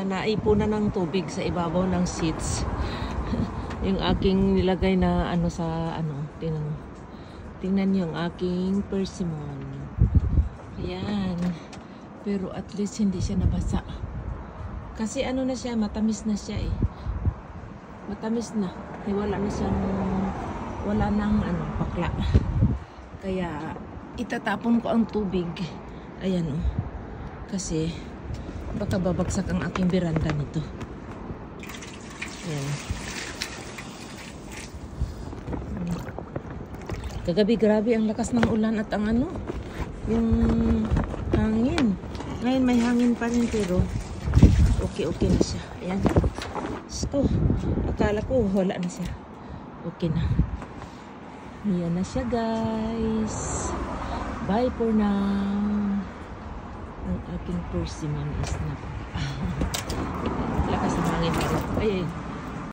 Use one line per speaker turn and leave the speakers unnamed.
naipunan ng tubig sa ibabaw ng seats. Yung aking nilagay na ano sa ano, tingnan niyo yung aking persimmon. Ayan. Pero at least hindi siya nabasa. Kasi ano na siya, matamis na siya eh. Matamis na. Wala na siyang, wala nang ano, bakla. Kaya itatapon ko ang tubig. Ayan oh. Kasi baka babagsak ang aking beranda nito. Ayan. Kagabi grabe ang lakas ng ulan at ang ano, yung hangin. Ngayon may hangin pa rin pero okay na siya. Ayan. So, akala ko wala na siya. Okay na. Ayan na siya guys. Bye for now. Ang aking persimmon is na. Lakas ng hangin pa rin. Ay.